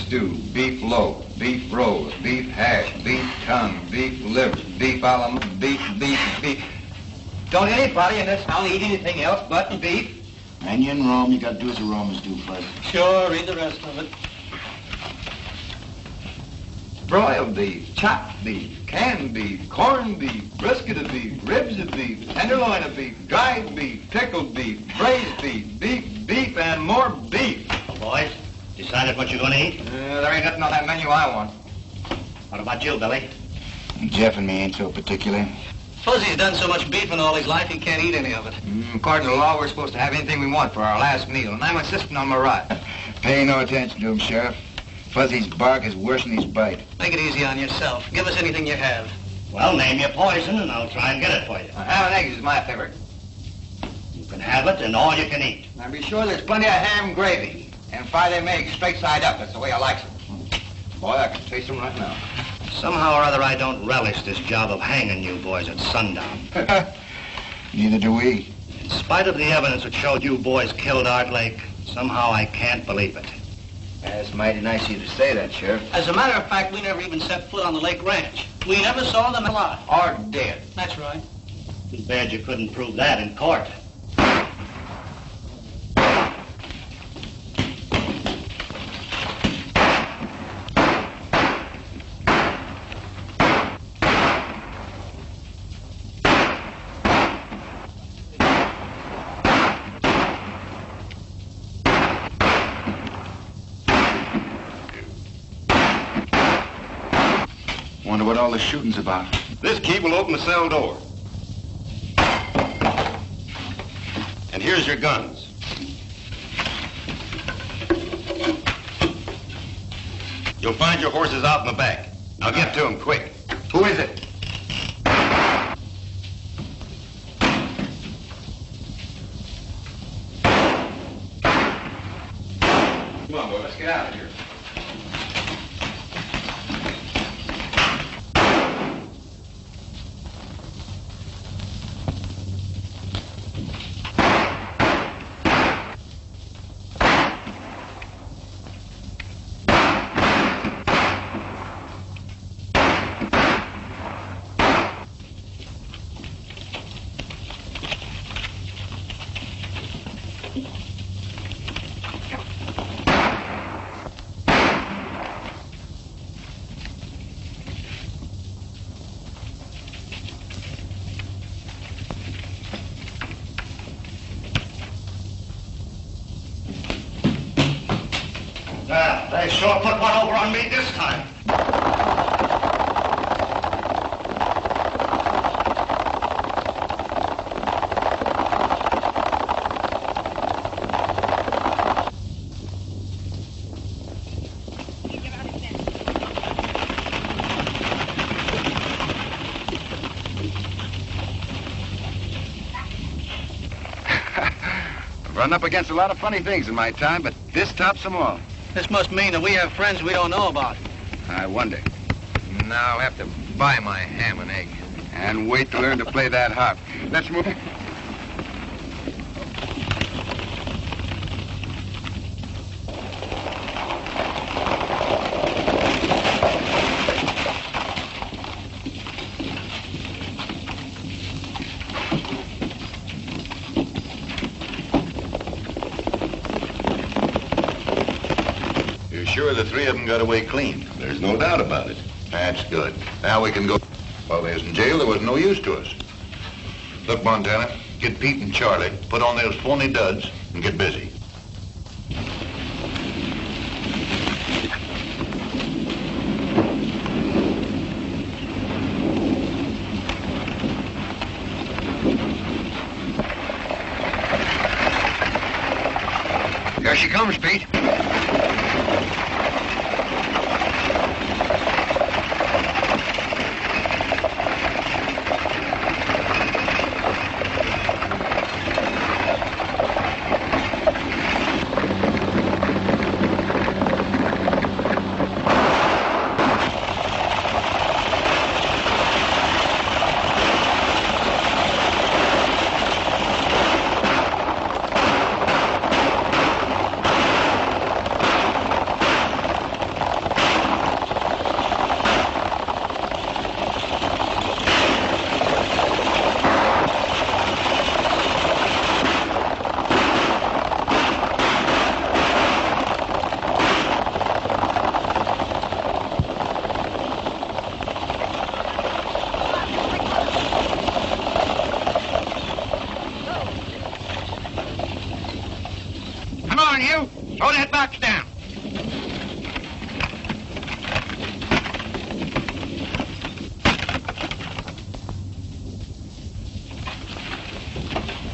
stew, beef loaf, beef rolls, beef hash, beef tongue, beef liver, beef beef. Don't anybody in this town eat anything else but beef? And you in Rome, you gotta do as the Romans do, Fuzz. Sure, read the rest of it. Broiled beef, chopped beef, canned beef, corned beef, brisket of beef, ribs of beef, tenderloin of beef, dried beef, pickled beef, braised beef, beef, and more beef. Boys, decided what you're gonna eat? There ain't nothing on that menu I want. What about you, Billy? Jeff and me ain't so particular. Fuzzy's done so much beefing all his life, he can't eat any of it. According to the law, we're supposed to have anything we want for our last meal, and I'm insisting on my right. Pay no attention to him, Sheriff. Fuzzy's bark is worse than his bite. Make it easy on yourself. Give us anything you have. Well, name your poison, and I'll try and get it for you. Ham and eggs is my favorite. You can have it, and all you can eat. Now be sure there's plenty of ham gravy, and fry them eggs straight side up. That's the way I like them. Boy, I can taste them right now. Somehow or other, I don't relish this job of hanging you boys at sundown. Neither do we. In spite of the evidence that showed you boys killed Art Lake, somehow I can't believe it. That's mighty nice of you to say that, Sheriff. As a matter of fact, we never even set foot on the Lake Ranch. We never saw them alive. Or dead. That's right. Too bad you couldn't prove that in court. Wonder what all the shooting's about. This key will open the cell door. And here's your guns. You'll find your horses out in the back. Now get to them quick. Who is it? Come on, boy, let's get out of here. They sure put one over on me this time. I've run up against a lot of funny things in my time, but this tops them all. This must mean that we have friends we don't know about. I wonder. Now I'll have to buy my ham and egg. And wait to learn to play that harp. Let's move. Sure the three of them got away clean. There's no doubt about it. That's good. Now we can go. While they was in jail, there was no use to us. Look, Montana, get Pete and Charlie, put on those phony duds, and get busy. Here she comes, Pete.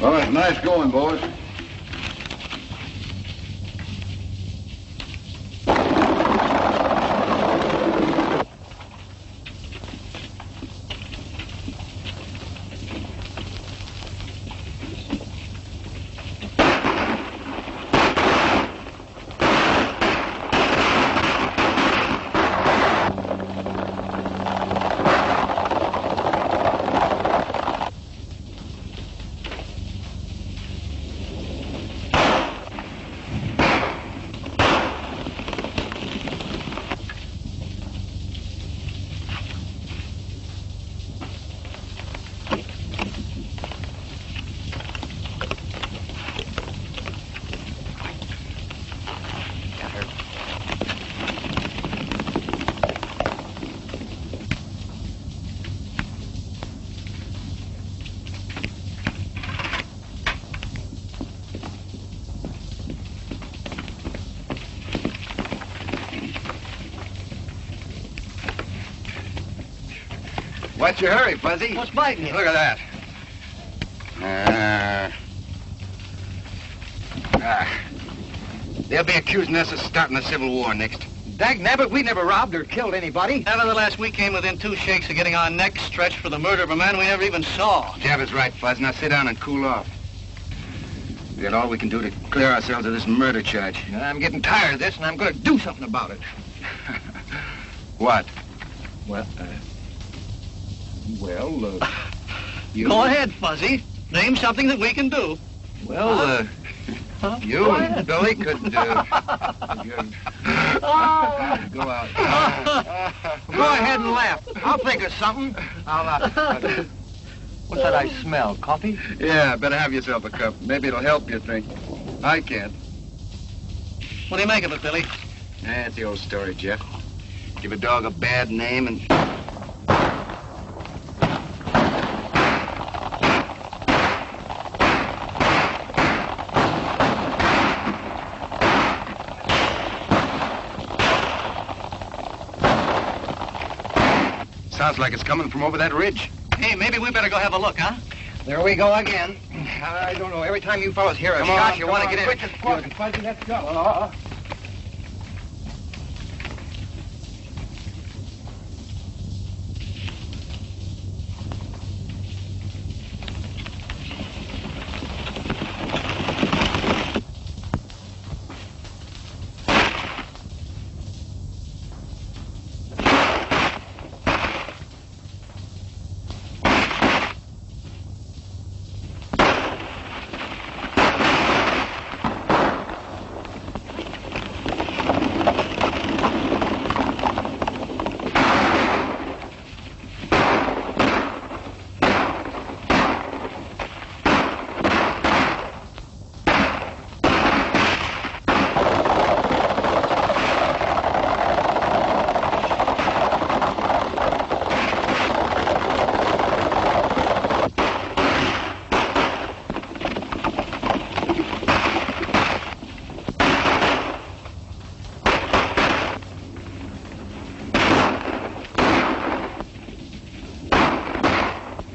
All right, nice going, boys. What's your hurry, Fuzzy? What's biting you? Look at that. They'll be accusing us of starting a civil war next. Dag nabbit, we never robbed or killed anybody. Nevertheless, we came within 2 shakes of getting our necks stretched for the murder of a man we never even saw. Jab is right, Fuzz. Now sit down and cool off. We got all we can do to clear ourselves of this murder charge. I'm getting tired of this, and I'm going to do something about it. What? Well, you... Go ahead, Fuzzy. Name something that we can do. Well, you and Billy could go out. Go ahead and laugh. I'll think of something. What's that I smell? Coffee? Yeah, better have yourself a cup. Maybe it'll help you think. I can't. What do you make of it, Billy? That's the old story, Jeff. Give a dog a bad name and... Sounds like it's coming from over that ridge. Hey, maybe we better go have a look, huh? There we go again. I don't know. Every time you fellas hear a shot, you want to get in. Quick as walking, Fuzzy, let's go.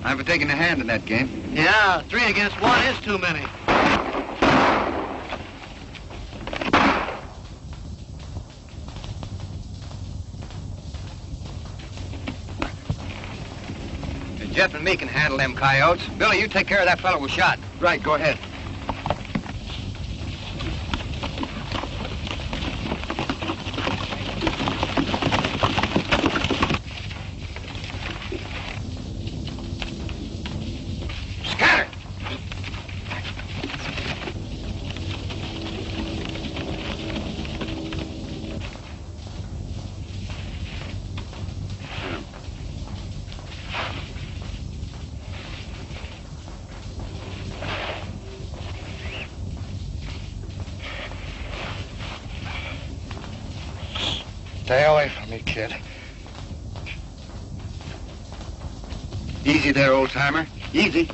I'm for taking a hand in that game. Yeah, 3 against 1 is too many. Jeff and me can handle them coyotes. Billy, you take care of that fellow who shot. Right, go ahead. Stay away from me, kid. Easy there, old-timer. Easy.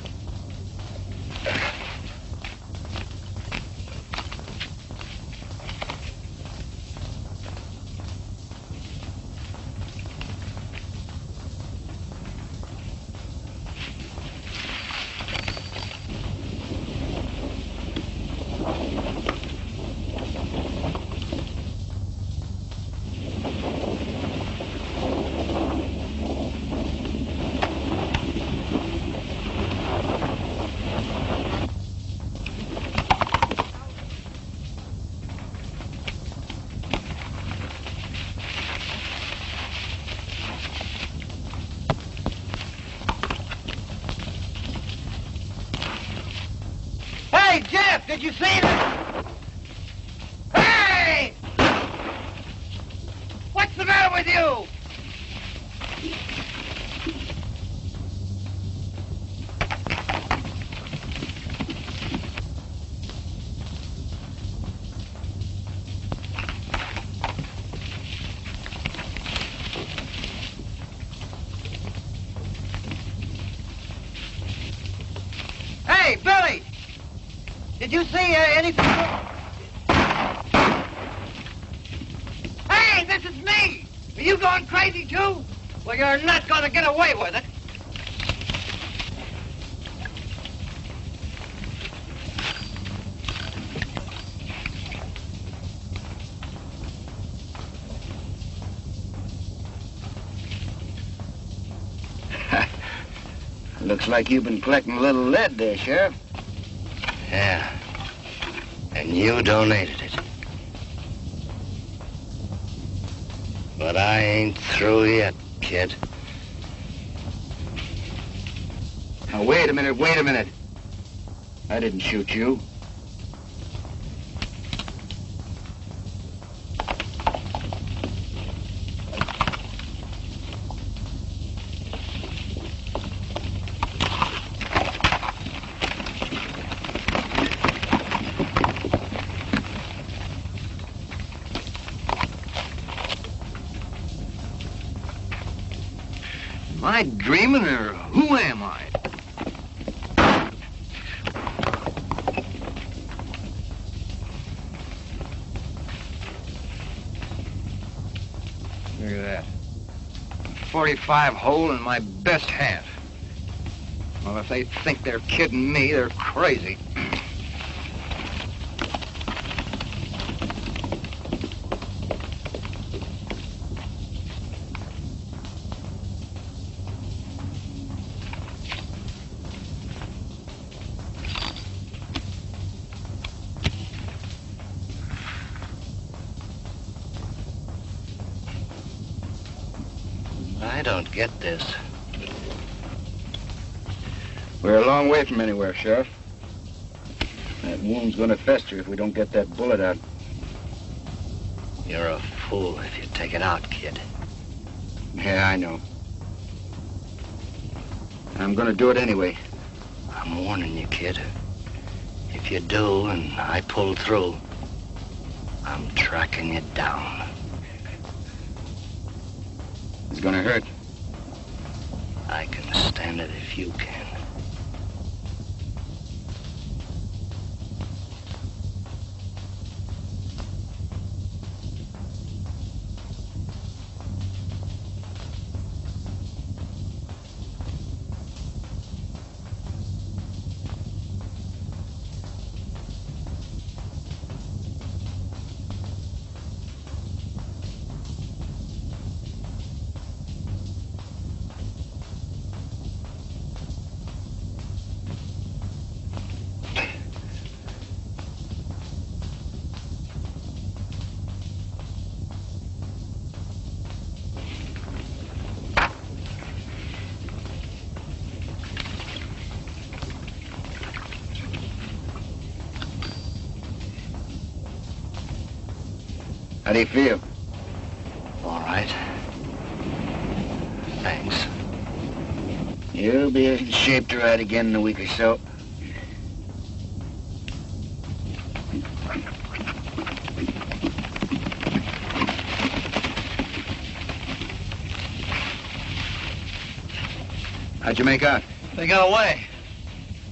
Hey, Jeff, did you see that? Hey! What's the matter with you? Hey, Billy! Did you see anything? Hey, this is me! Are you going crazy, too? Well, you're not going to get away with it. Looks like you've been collecting a little lead there, Sheriff. Yeah. And you donated it. But I ain't through yet, kid. Now, wait a minute. I didn't shoot you. Am I dreaming, or who am I? Look at that. 45 hole in my best hat. Well, if they think they're kidding me, they're crazy. I don't get this. We're a long way from anywhere, Sheriff. That wound's gonna fester if we don't get that bullet out. You're a fool if you take it out, kid. Yeah, I know. I'm gonna do it anyway. I'm warning you, kid. If you do and I pull through, I'm tracking you down. It's gonna hurt. I can stand it if you can. How do you feel? All right. Thanks. You'll be in shape to ride again in a week or so. How'd you make out? They got away.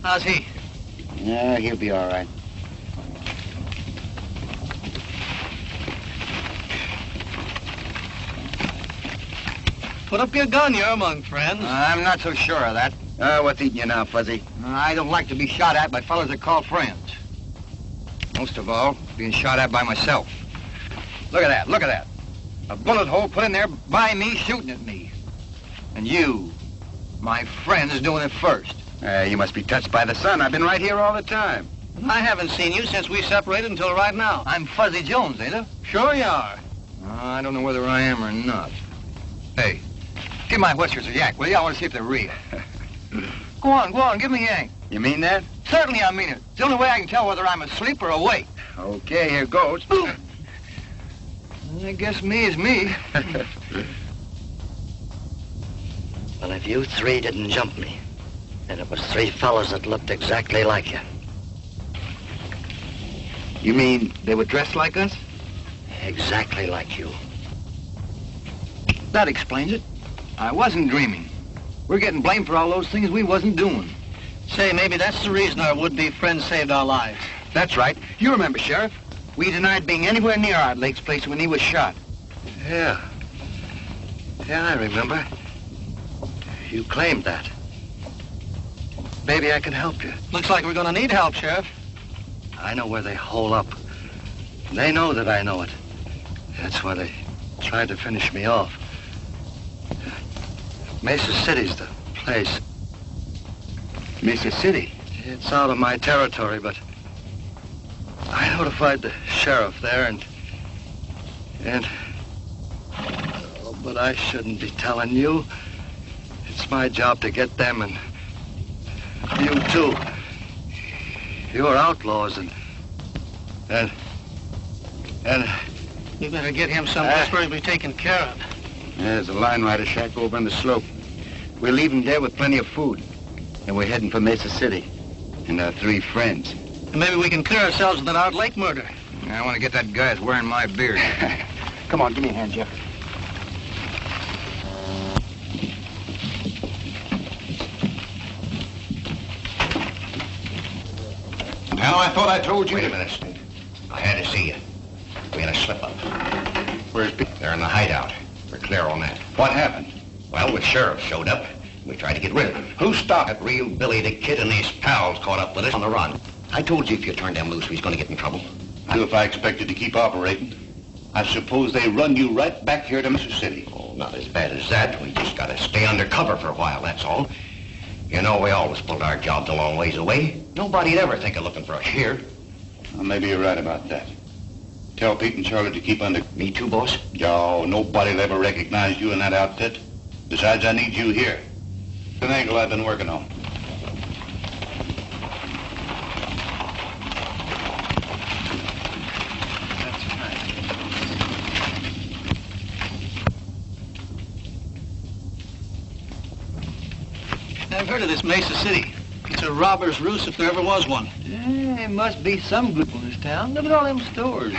How's he? Yeah, he'll be all right. Put up your gun, you're among friends. I'm not so sure of that. What's eating you now, Fuzzy? I don't like to be shot at by fellas that call friends. Most of all, being shot at by myself. Look at that. A bullet hole put in there by me shooting at me. And you, my friend, is doing it first. You must be touched by the sun. I've been right here all the time. I haven't seen you since we separated until right now. I'm Fuzzy Jones, ain't I? Sure you are. I don't know whether I am or not. Hey, give my whiskers a yak, will you? I want to see if they're real. Go on, give me a yank. You mean that? Certainly I mean it. It's the only way I can tell whether I'm asleep or awake. Okay, here goes. I guess me is me. Well, if you three didn't jump me, then it was three fellas that looked exactly like you. You mean they were dressed like us? Exactly like you. That explains it. I wasn't dreaming. We're getting blamed for all those things we wasn't doing. Say, maybe that's the reason our would-be friend saved our lives. That's right. You remember, Sheriff. We denied being anywhere near Art Lake's place when he was shot. Yeah. Yeah, I remember. You claimed that. Maybe I can help you. Looks like we're gonna need help, Sheriff. I know where they hole up. They know that I know it. That's why they tried to finish me off. Mesa City's the place. Mesa City? It's out of my territory, but I notified the sheriff there and but I shouldn't be telling you. It's my job to get them and you too. You're outlaws and We better get him someplace where he'll be taken care of. There's a line rider shack over on the slope. We're leaving there with plenty of food. And we're heading for Mesa City. And our three friends. And maybe we can clear ourselves of that Art Lake murder. I want to get that guy that's wearing my beard. Come on, give me a hand, Jeff. Now, I thought I told you. Wait a minute, Snake. I had to see you. We had a slip-up. Where's Pete? They're in the hideout. We're clear on that. What happened? Well, the sheriff showed up. We tried to get rid of him. Who stopped? That real Billy the Kid and his pals caught up with us on the run. I told you if you turned them loose, we was going to get in trouble. If I expected to keep operating, I suppose they run you right back here to Mesa City. Oh, not as bad as that. We just got to stay under cover for a while, that's all. You know, we always pulled our jobs a long ways away. Nobody'd ever think of looking for us here. Well, maybe you're right about that. Tell Pete and Charlie to keep under... Me too, boss? No, nobody'll ever recognize you in that outfit. Besides, I need you here. It's an angle I've been working on. I've heard of this Mesa City. It's a robber's roost if there ever was one. There must be some good in this town. Look at all them stores.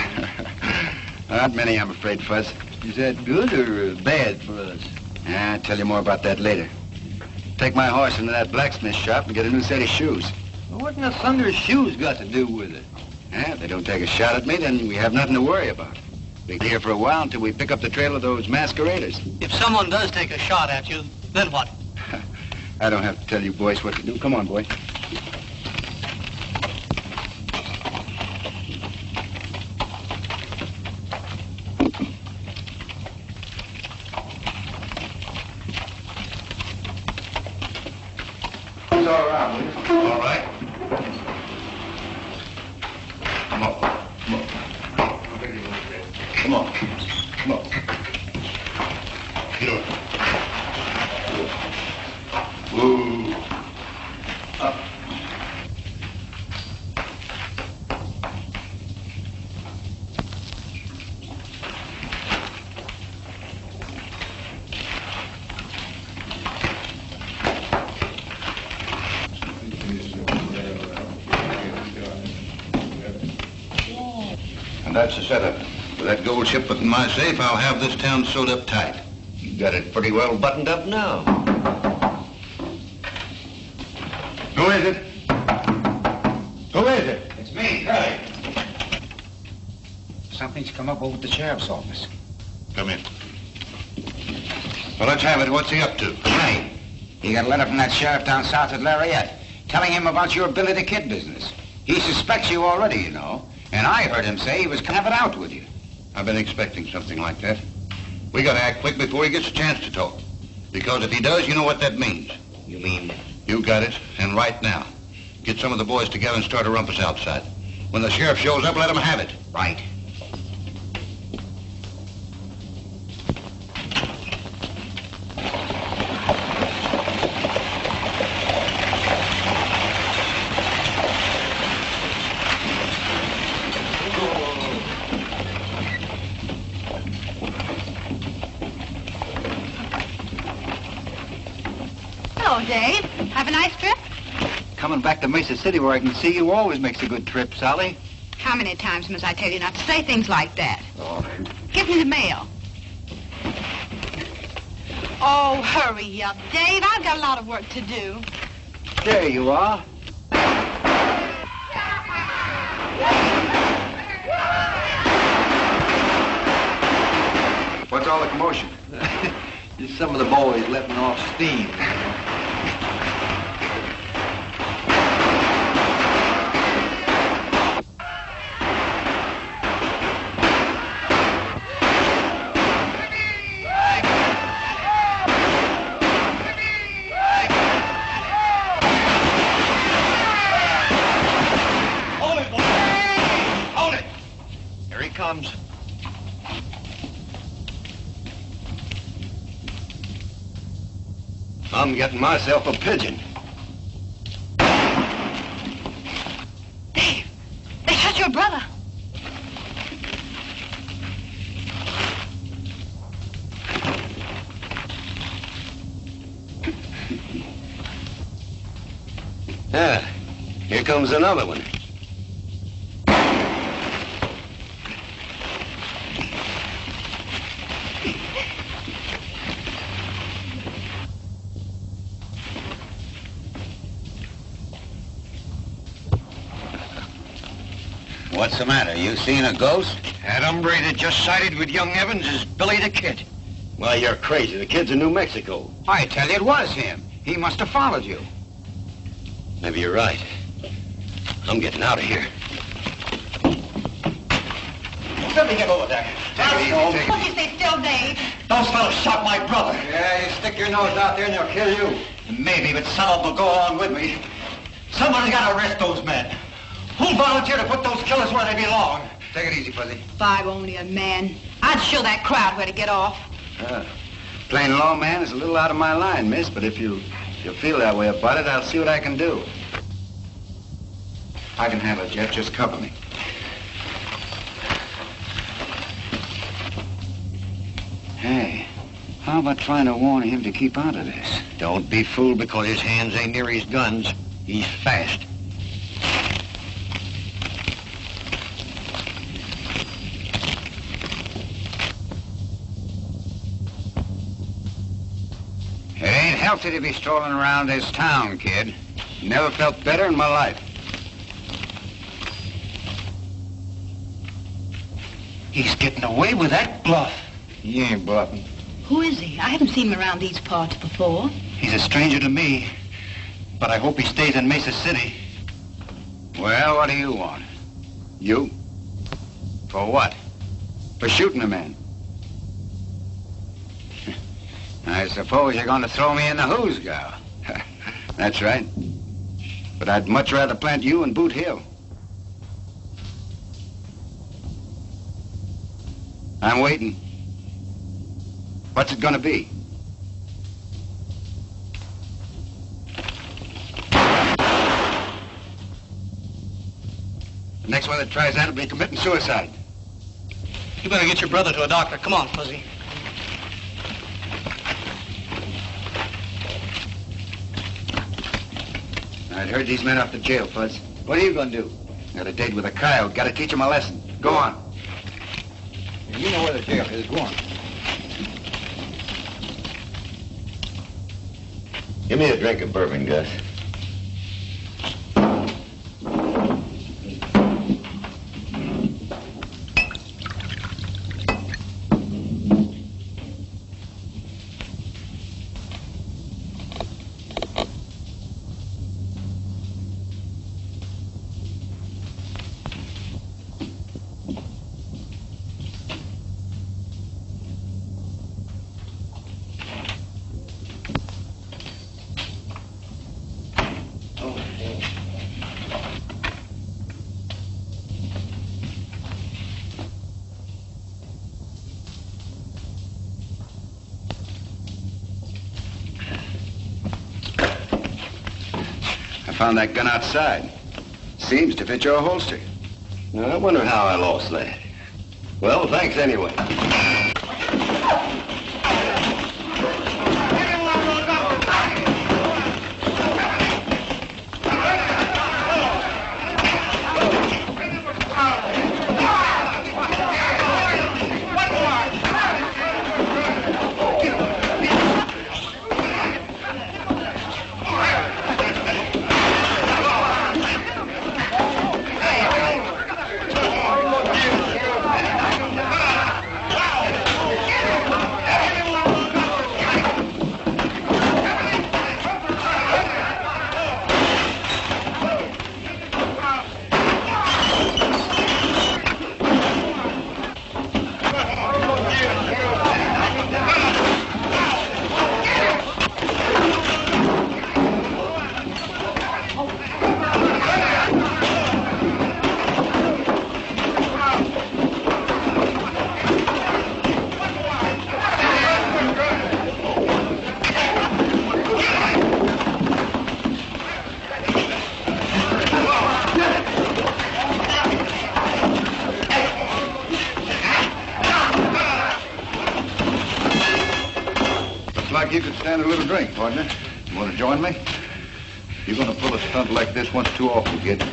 Not many, I'm afraid, Fuzz. Is that good or bad for us? I'll tell you more about that later. Take my horse into that blacksmith shop and get a new set of shoes. Well, what in the thunder's shoes got to do with it? If they don't take a shot at me, then we have nothing to worry about. We'll be here for a while until we pick up the trail of those masqueraders. If someone does take a shot at you, then what? I don't have to tell you boys what to do. Come on, boy. It's all around, will you? All right. Come on. Come on. Come on. Come on. Get over. Whoa. Up. And that's the setup. With that gold ship put in my safe, I'll have this town sewed up tight. You got it pretty well buttoned up now. Who is it? Who is it? It's me, Curly. Something's come up over at the sheriff's office. Come in. Well, let's have it. What's he up to? Hey, he got a letter from that sheriff down south at Lariat telling him about your Billy the Kid business. He suspects you already, you know. And I heard him say he was going to have it out with you. I've been expecting something like that. We gotta act quick before he gets a chance to talk. Because if he does, you know what that means. You mean? You got it, and right now. Get some of the boys together and start a rumpus outside. When the sheriff shows up, let him have it. Right. Hello, Dave. Have a nice trip? Coming back to Mesa City where I can see you always makes a good trip, Sally. How many times must I tell you not to say things like that? Oh, Give me the mail. Oh, hurry up, Dave. I've got a lot of work to do. there you are. What's all the commotion? Just some of the boys letting off steam. Hold it, boy! Hold it! Here he comes. I'm getting myself a pigeon. Dave, they shot your brother. Yeah, here comes another one. What's the matter? You seen a ghost? That hombre that just sided with young Evans is Billy the Kid. Well, you're crazy. The kid's in New Mexico. I tell you, it was him. He must have followed you. Maybe you're right. I'm getting out of here. Let me get over there. Won't you stay still, Dave? Those fellas shot my brother. Yeah, you stick your nose out there and they'll kill you. Maybe, but some of them will go along with me. Somebody's got to arrest those men. Who'll volunteer to put those killers where they belong? Take it easy, Fuzzy. If I were only a man, I'd show that crowd where to get off. Plain lawman is a little out of my line, miss, but if you feel that way about it, I'll see what I can do. I can handle it, Jeff. Just cover me. Hey, how about trying to warn him to keep out of this? Don't be fooled because his hands ain't near his guns. He's fast. It ain't healthy to be strolling around this town, kid. Never felt better in my life. He's getting away with that bluff. He ain't bluffing. Who is he? I haven't seen him around these parts before. He's a stranger to me, but I hope he stays in Mesa City. Well, what do you want? You? For what? For shooting a man. I suppose you're going to throw me in the hoosgow. That's right. But I'd much rather plant you in Boot Hill. I'm waiting. What's it gonna be? The next one that tries that will be committing suicide. You better get your brother to a doctor. Come on, Fuzzy. I'd heard these men off to jail, Fuzz. What are you gonna do? Got a date with a coyote. Gotta teach him a lesson. Go on. You know where the jail is. Go on. Give me a drink of bourbon, Gus. I found that gun outside. Seems to fit your holster. Now, I wonder how I lost that. Well, thanks anyway. like you could stand a little drink, partner. You want to join me? You're going to pull a stunt like this once too often, kid.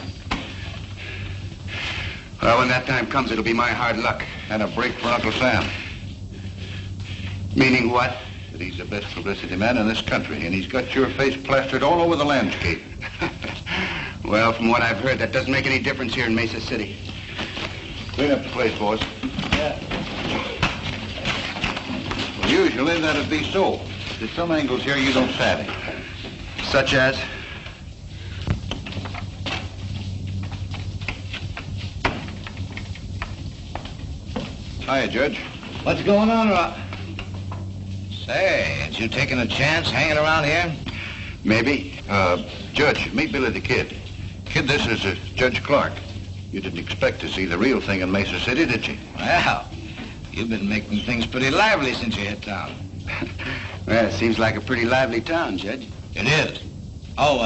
Well, when that time comes, it'll be my hard luck. And a break for Uncle Sam. Meaning what? That he's the best publicity man in this country, and he's got your face plastered all over the landscape. Well, from what I've heard, that doesn't make any difference here in Mesa City. Clean up the place, boys. Yeah. Well, usually that'd be so. There's some angles here you don't savvy. Such as? Hiya, Judge. What's going on, Rock? Say, ain't you taking a chance hanging around here? Maybe. Judge, meet Billy the Kid. Kid, this is Judge Clark. You didn't expect to see the real thing in Mesa City, did you? Well, you've been making things pretty lively since you hit town. Well, it seems like a pretty lively town, Judge. It is. Oh,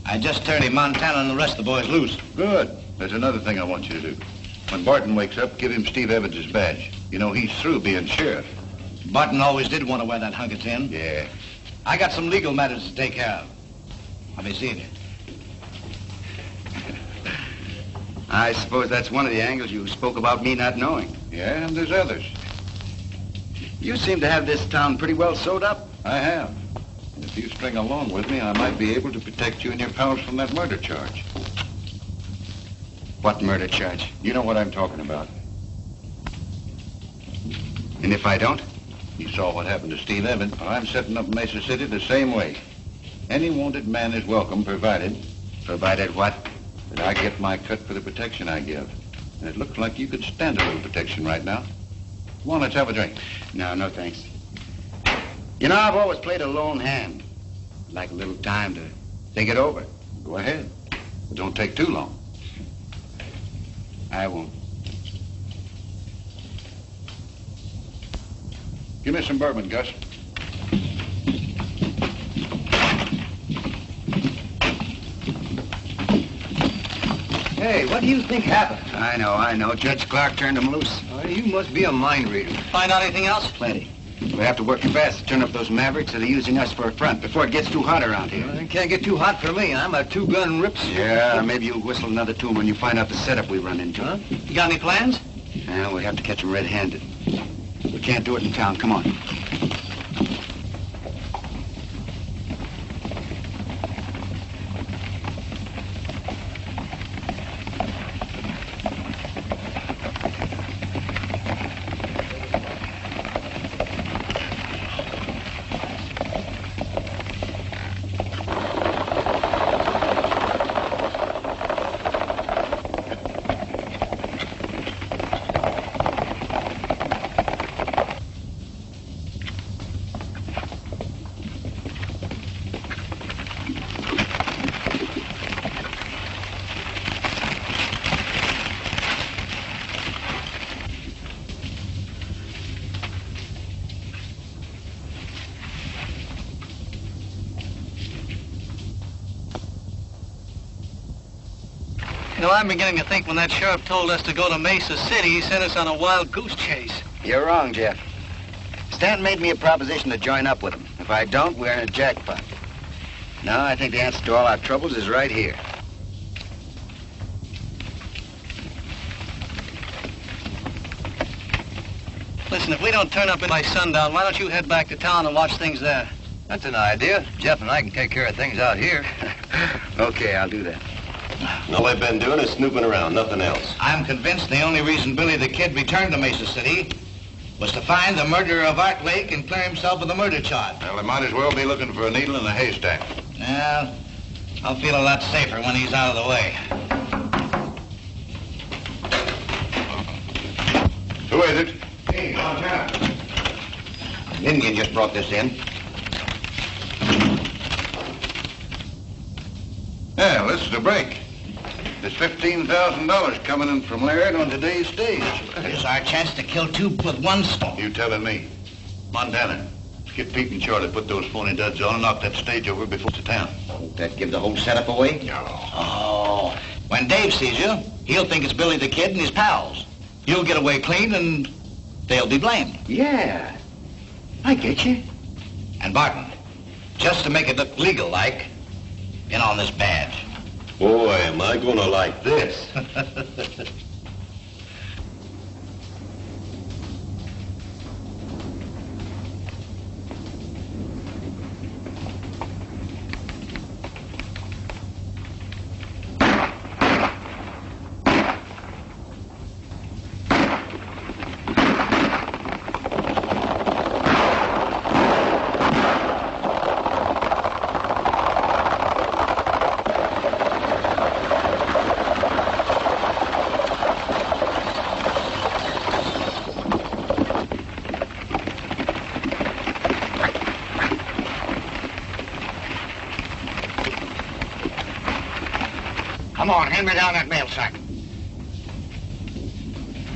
I just turned him Montana and the rest of the boys loose. Good. There's another thing I want you to do. When Barton wakes up, give him Steve Evans' badge. You know, he's through being sheriff. Barton always did want to wear that hunk of tin. Yeah. I got some legal matters to take care of. I'll be seeing you. I suppose that's one of the angles you spoke about me not knowing. Yeah, and there's others. You seem to have this town pretty well sewed up. I have. And if you string along with me, I might be able to protect you and your pals from that murder charge. What murder charge? You know what I'm talking about. And if I don't? You saw what happened to Steve Evans. Well, I'm setting up Mesa City the same way. Any wanted man is welcome, provided... Provided what? That I get my cut for the protection I give. And it looks like you could stand a little protection right now. Come on, let's have a drink. No, no thanks. You know, I've always played a lone hand. I'd like a little time to think it over. Go ahead. But don't take too long. I won't. Give me some bourbon, Gus. Hey, what do you think happened? I know. Judge Clark turned him loose. Oh, you must be a mind reader. Find out anything else? Plenty. We have to work fast to turn up those Mavericks that are using us for a front before it gets too hot around here. It can't get too hot for me. I'm a two-gun rips. Yeah, maybe you'll whistle another tune when you find out the setup we run into. Huh? You got any plans? Yeah, we have to catch them red-handed. We can't do it in town. Come on. You know, I'm beginning to think when that sheriff told us to go to Mesa City, he sent us on a wild goose chase. You're wrong, Jeff. Stanton made me a proposition to join up with him. If I don't, we're in a jackpot. Now, I think the answer to all our troubles is right here. Listen, if we don't turn up by sundown, why don't you head back to town and watch things there? That's an idea. Jeff and I can take care of things out here. Okay, I'll do that. And all they've been doing is snooping around, nothing else. I'm convinced the only reason Billy the Kid returned to Mesa City was to find the murderer of Art Lake and clear himself of the murder charge. Well, they might as well be looking for a needle in a haystack. Well, I'll feel a lot safer when he's out of the way. Who is it? Hey, Montana. An Indian just brought this in. Yeah, this is a break. There's $15,000 coming in from Laird on today's stage. Here's our chance to kill two with one stone. You telling me? Montana, let's get Pete and Charlie, put those phony duds on and knock that stage over before it's to town. Won't that give the whole setup away? No. Oh, when Dave sees you, he'll think it's Billy the Kid and his pals. You'll get away clean and they'll be blamed. Yeah. I get you. And Barton, just to make it look legal-like, in on this badge. Boy, am I gonna like this. Come on, hand me down that mail sack.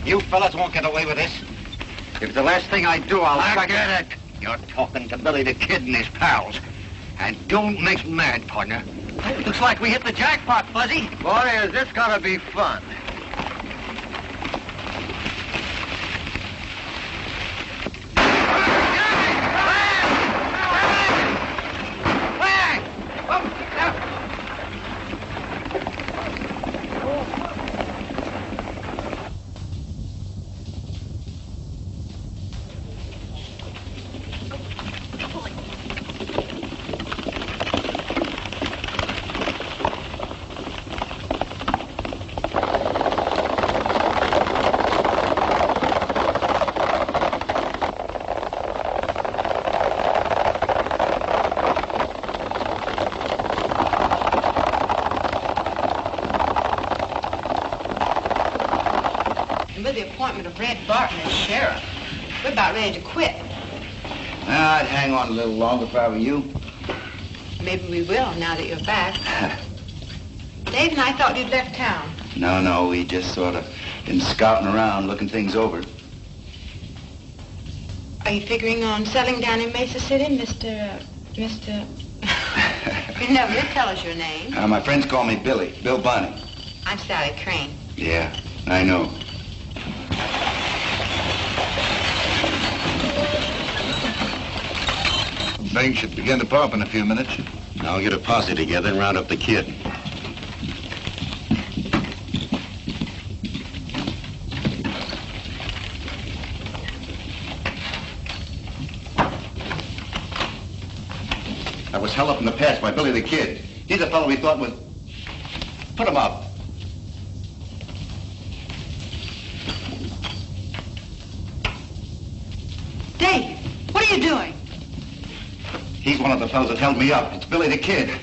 You fellas won't get away with this. If it's the last thing I do, I'll get it. You're talking to Billy the Kid and his pals. And don't make me mad, partner. Looks like we hit the jackpot, Fuzzy. Boy, is this gonna be fun. With the appointment of Red Barton as sheriff, we're about ready to quit. I'd hang on a little longer if I were you. Maybe we will now that you're back. Dave and I thought you'd left town. No, we just sort of been scouting around, looking things over. Are you figuring on settling down in Mesa City, Mr. You never did tell us your name. My friends call me Billy, Bill Bunny. I'm Sally Crane. Yeah, I know. Things should begin to pop in a few minutes. I'll get a posse together and round up the kid. I was held up in the past by Billy the Kid. He's a fellow we thought was... Put him up. Dave, what are you doing? He's one of the fellows that held me up. It's Billy the Kid.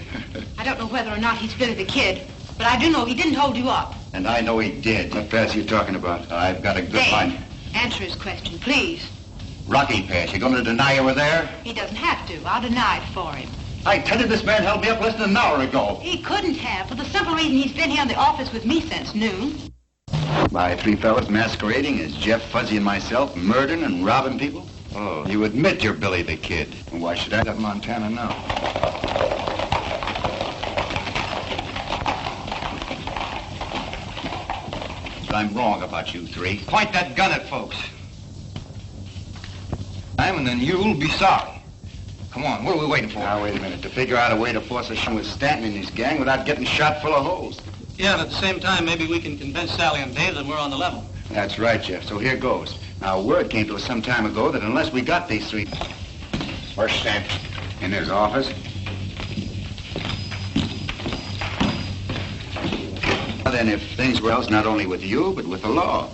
I don't know whether or not he's Billy the Kid, but I do know he didn't hold you up. And I know he did. What pass are you talking about? I've got a good Dave, line. answer his question, please. Rocky Pass. You going to deny you were there? He doesn't have to. I'll deny it for him. I tell you, this man held me up less than an hour ago. He couldn't have, for the simple reason he's been here in the office with me since noon. By three fellas masquerading as Jeff, Fuzzy, and myself, murdering and robbing people? Oh, you admit you're Billy the Kid. Why should I let Montana know? I'm wrong about you three. Point that gun at folks. And then you'll be sorry. Come on, what are we waiting for? Now, wait a minute. To figure out a way to force a shot with Stanton and his gang without getting shot full of holes. Yeah, and at the same time, maybe we can convince Sally and Dave that we're on the level. That's right, Jeff. So here goes. Now, word came to us some time ago that unless we got these three... Where's Stanton? In his office. Well, then, if things were else, not only with you, but with the law.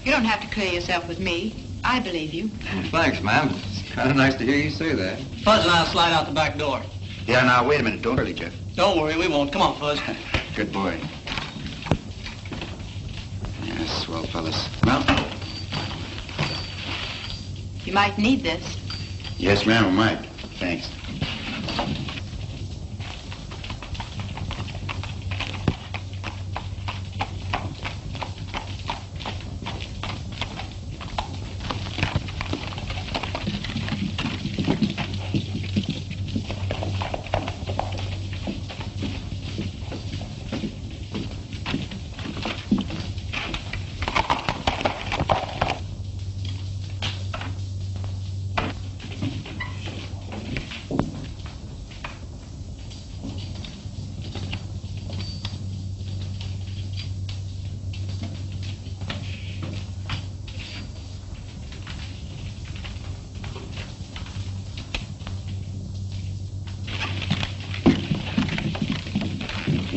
You don't have to clear yourself with me. I believe you. Thanks, ma'am. It's kind of nice to hear you say that. Fuzz and I'll slide out the back door. Yeah, now, wait a minute. Don't hurry, Jeff. Don't worry, we won't. Come on, Fuzz. Good boy. Yes, swell fellas. Well, You might need this. yes, ma'am, I might. Thanks.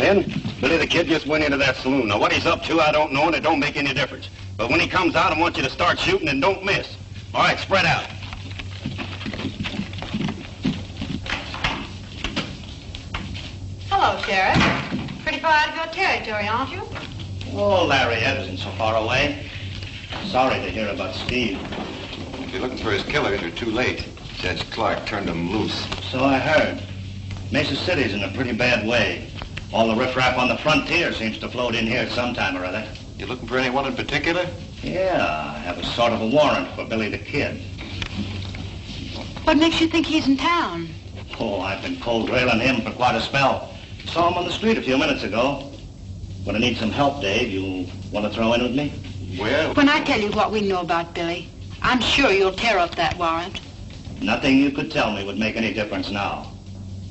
Men, Billy the Kid just went into that saloon. Now, what he's up to, I don't know, and it don't make any difference. But when he comes out, I want you to start shooting and don't miss. All right, spread out. Hello, Sheriff. Pretty far out of your territory, aren't you? Oh, Lariat isn't so far away. Sorry to hear about Steve. If you're looking for his killer, you're too late. Judge Clark turned him loose. So I heard. Mesa City's in a pretty bad way. All the riffraff on the frontier seems to float in here sometime or other. You looking for anyone in particular? Yeah, I have a sort of a warrant for Billy the Kid. What makes you think he's in town? Oh, I've been cold railing him for quite a spell. Saw him on the street a few minutes ago. When I need some help, Dave, you want to throw in with me? Well... When I tell you what we know about Billy, I'm sure you'll tear up that warrant. Nothing you could tell me would make any difference now.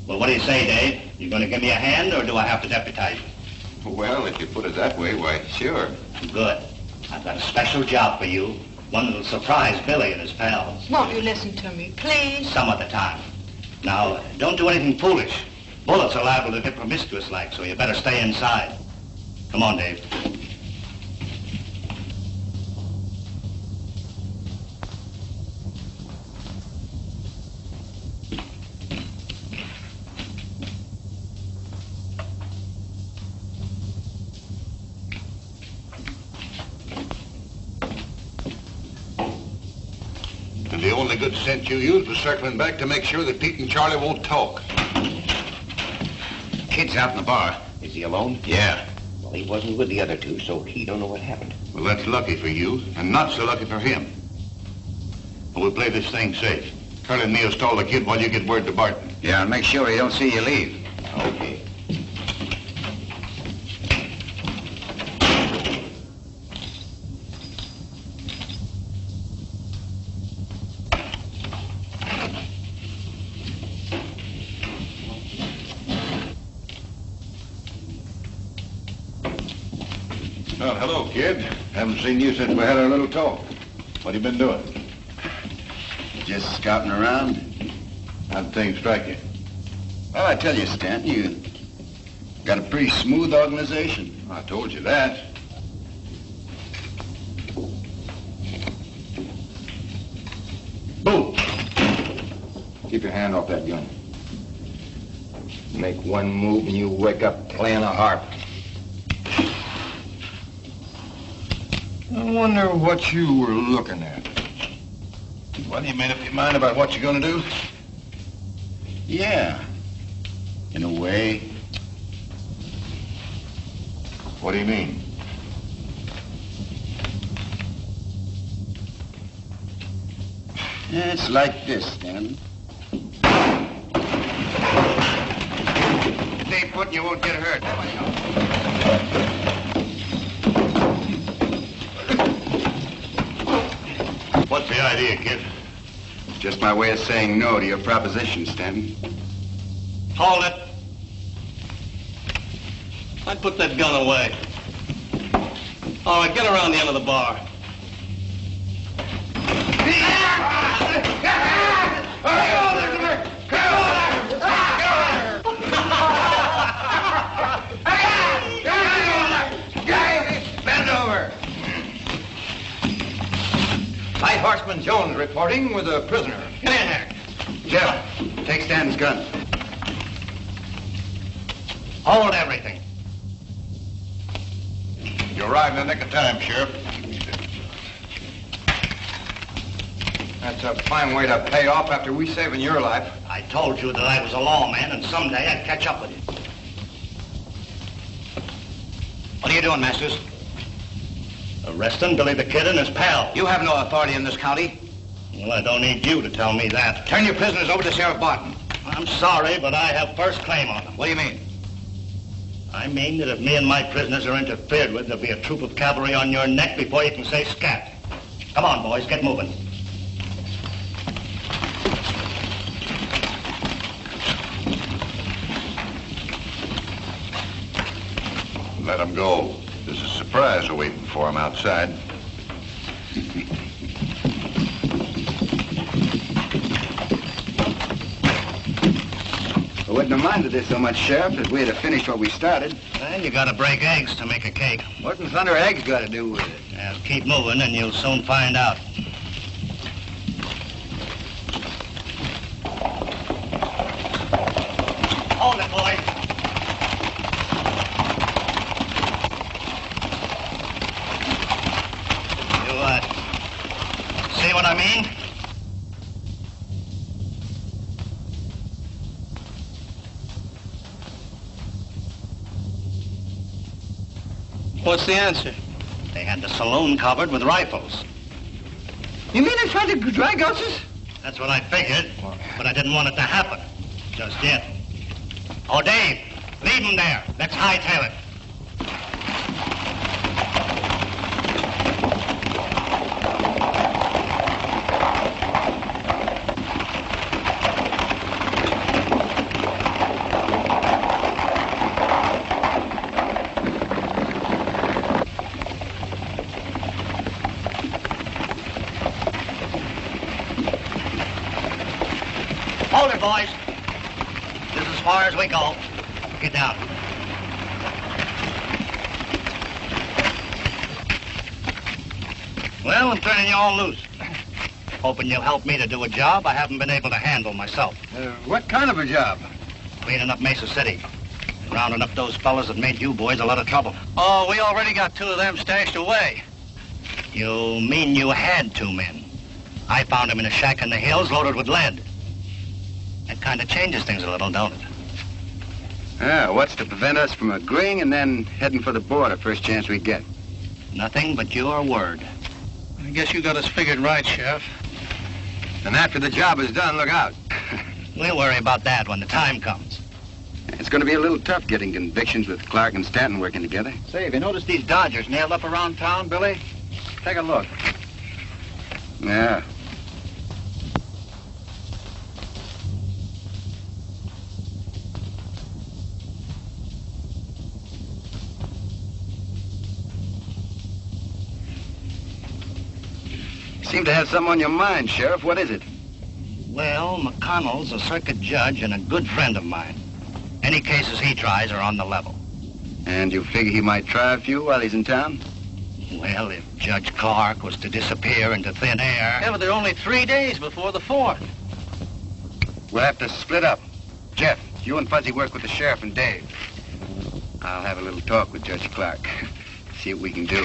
Well, what do you say, Dave? You going to give me a hand, or do I have to deputize you? Well, if you put it that way, why, sure. Good. I've got a special job for you. One that'll surprise Billy and his pals. Won't you listen to me, please? Some other time. Now, don't do anything foolish. Bullets are liable to get promiscuous like, so you better stay inside. Come on, Dave. And the only good sense you used was circling back to make sure that Pete and Charlie won't talk. Kid's out in the bar. Is he alone? Yeah. Well, he wasn't with the other two, so he don't know what happened. Well, that's lucky for you, and not so lucky for him. But we'll play this thing safe. Curly and me'll stall the kid while you get word to Barton. Yeah, and make sure he don't see you leave. Okay. Well, hello, kid. Haven't seen you since we had our little talk. What have you been doing? Just scouting around. How'd things strike you? Well, I tell you, Stanton, you got a pretty smooth organization. I told you that. Boom! Keep your hand off that gun. Make one move and you wake up playing a harp. I wonder what you were looking at. Well, you made up your mind about what you're gonna do? Yeah, in a way. What do you mean? Yeah, it's like this, Stanton. Stay put and you won't get hurt. What's the idea, kid? Just my way of saying no to your proposition, Stanton. Hold it. I'd put that gun away. All right, get around the end of the bar. Bend over. Light Horseman Jones reporting with a prisoner. Get in there. Jeff, take Stanton's gun. Hold everything. You arrived in the nick of time, Sheriff. That's a fine way to pay off after we saving your life. I told you that I was a lawman and someday I'd catch up with you. What are you doing, Masters? Arresting Billy the Kid and his pal. You have no authority in this county. Well, I don't need you to tell me that. Turn your prisoners over to Sheriff Barton. I'm sorry, but I have first claim on them. What do you mean? I mean that if me and my prisoners are interfered with, there'll be a troop of cavalry on your neck before you can say scat. Come on, boys, get moving. Let him go. There's a surprise awaiting for him outside. I wouldn't have minded this so much, Sheriff, if we had finished what we started. Well, you gotta break eggs to make a cake. What in thunder eggs got to do with it? Now, keep moving and you'll soon find out. Hold it, boy. You, see what I mean? What's the answer? They had the saloon covered with rifles. You mean they tried to drag us? That's what I figured, but I didn't want it to happen. Just yet. Oh, Dave, leave him there. Let's hightail it. Hold it, boys. This is as far as we go. Get down. Well, I'm turning you all loose. Hoping you'll help me to do a job I haven't been able to handle myself. What kind of a job? Cleaning up Mesa City. Rounding up those fellas that made you boys a lot of trouble. Oh, we already got 2 of them stashed away. You mean you had 2 men? I found them in a shack in the hills loaded with lead. That kind of changes things a little, don't it? Yeah, what's to prevent us from agreeing and then heading for the border first chance we get? Nothing but your word. I guess you got us figured right, Sheriff. And after the job is done, look out. We'll worry about that when the time comes. It's going to be a little tough getting convictions with Clark and Stanton working together. Say, have you noticed these Dodgers nailed up around town, Billy? Take a look. Yeah. Seem to have something on your mind, Sheriff. What is it? Well, McConnell's a circuit judge and a good friend of mine. Any cases he tries are on the level. And you figure he might try a few while he's in town? Well, if Judge Clark was to disappear into thin air... Yeah, but there are only 3 days before the 4th. We'll have to split up. Jeff, you and Fuzzy work with the sheriff and Dave. I'll have a little talk with Judge Clark. See what we can do.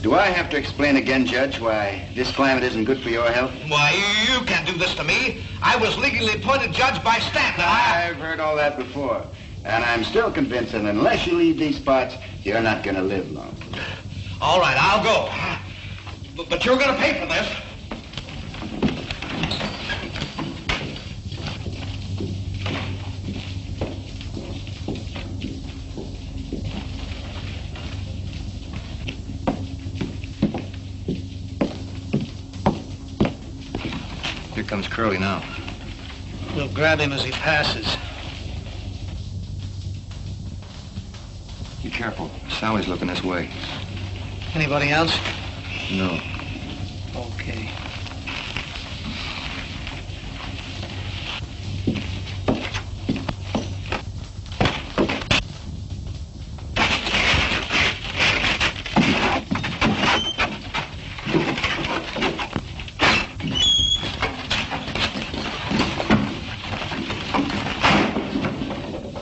Do I have to explain again, Judge, why this climate isn't good for your health? Why, you can't do this to me. I was legally appointed judge by Stanton. I've heard all that before. And I'm still convinced that unless you leave these parts, you're not going to live long. All right, I'll go. But you're going to pay for this. Here comes Curly now. We'll grab him as he passes. Be careful. Sally's looking this way. Anybody else? No. Okay.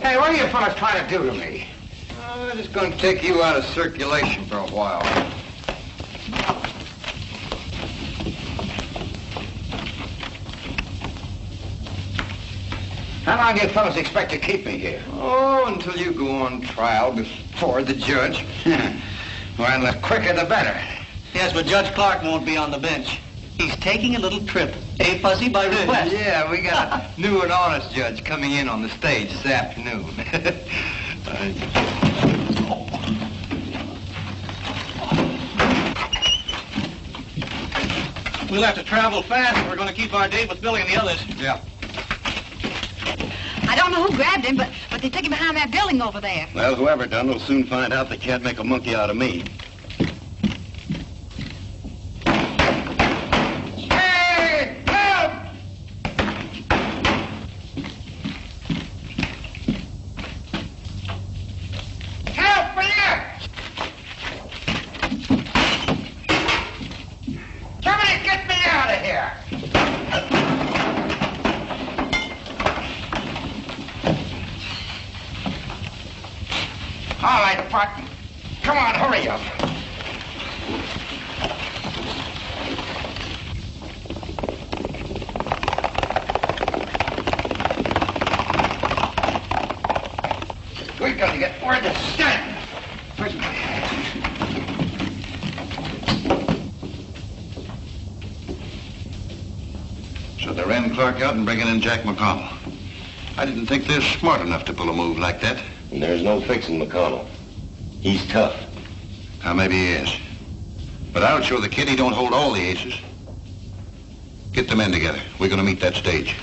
Hey, what are you fellas trying to do to me? I'm just going to take you out of circulation for a while. How long do you fellas expect to keep me here? Oh, until you go on trial before the judge. Well, the quicker the better. Yes, but Judge Clark won't be on the bench. He's taking a little trip. Eh, Fuzzy, by request? Yeah, we got a new and honest judge coming in on the stage this afternoon. We'll have to travel fast if we're going to keep our date with Billy and the others. Yeah. I don't know who grabbed him, but they took him behind that building over there. Well, whoever done will soon find out they can't make a monkey out of me. Hey, help! right, Barton. Come on, hurry up. We gotta get word to Stanton. Where's my hat? So they ran Clark out and bringing in Jack McConnell. I didn't think they're smart enough to pull a move like that. And there's no fixing McConnell. He's tough. Now, maybe he is. But I'll show the kid he don't hold all the aces. Get the men together. We're gonna meet that stage.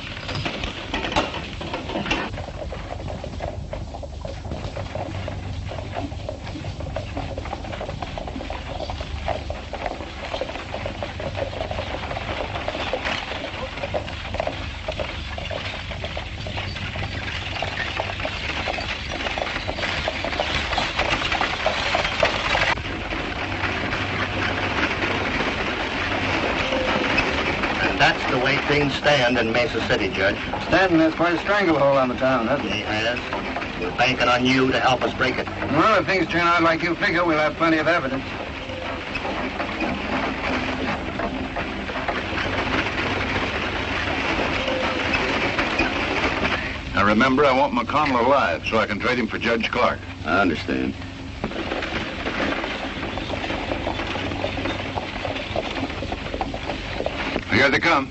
That's the way things stand in Mesa City, Judge. Stanton has quite a stranglehold on the town, hasn't he? He has. We're banking on you to help us break it. Well, if things turn out like you figure, we'll have plenty of evidence. Now, remember, I want McConnell alive so I can trade him for Judge Clark. I understand. Here they come.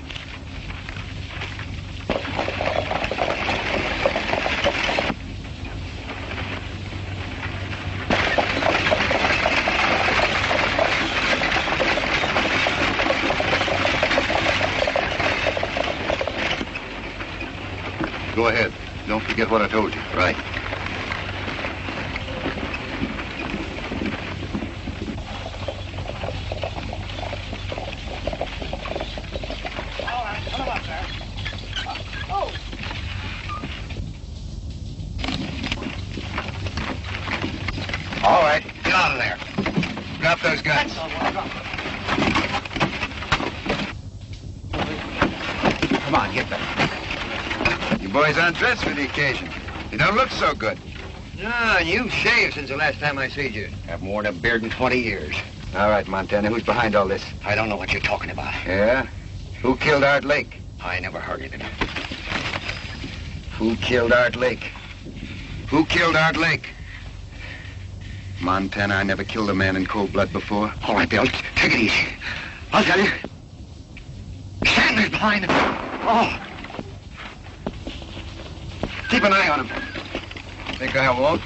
Go ahead. Don't forget what I told you. Right. All right, get out of there. Drop those guns. Come on, get them. You boys undressed for the occasion. You don't look so good. No, you've shaved since the last time I seen you. I've worn a beard in 20 years. All right, Montana, who's behind all this? I don't know what you're talking about. Yeah? Who killed Art Lake? I never heard of it. Who killed Art Lake? Who killed Art Lake? Montana, I never killed a man in cold blood before. All right, Bill, take it easy. I'll tell you. Stanton's behind him. Oh. Keep an eye on him. Think I won't?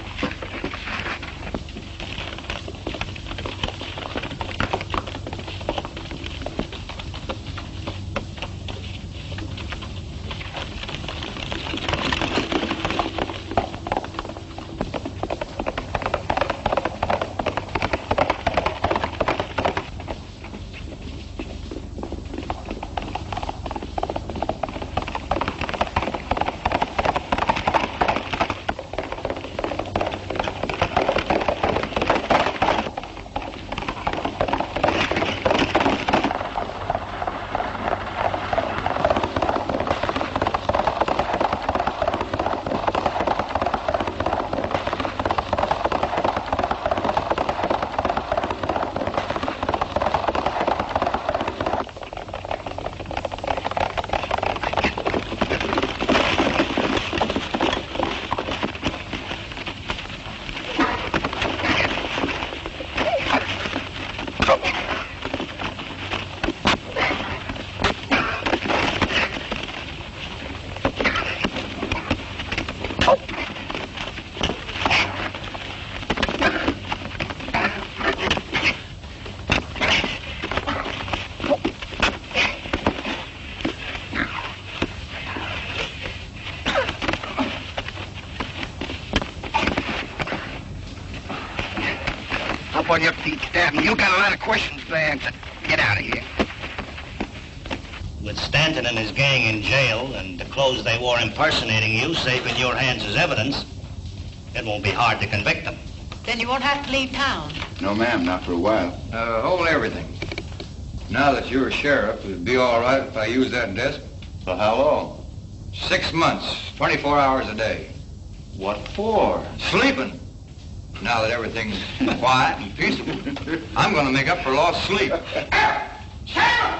Up on your feet, Stanton. You got a lot of questions to answer. Get out of here. With Stanton and his gang in jail and the clothes they wore impersonating you safe in your hands as evidence, it won't be hard to convict them. Then you won't have to leave town. No, ma'am, not for a while. Hold everything. Now that you're a sheriff, it'd be all right if I use that desk. For how long? 6 months, 24 hours a day. What for? Sleeping. Now that everything's quiet and peaceable, I'm going to make up for lost sleep. Sheriff!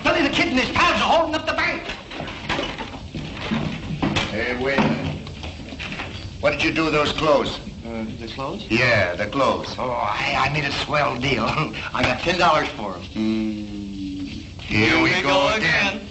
Billy the Kid and his pals are holding up the bank. Hey, wait a minute. What did you do with those clothes? The clothes? Yeah, the clothes. Oh, I made a swell deal. I got $10 for them. Here we go again.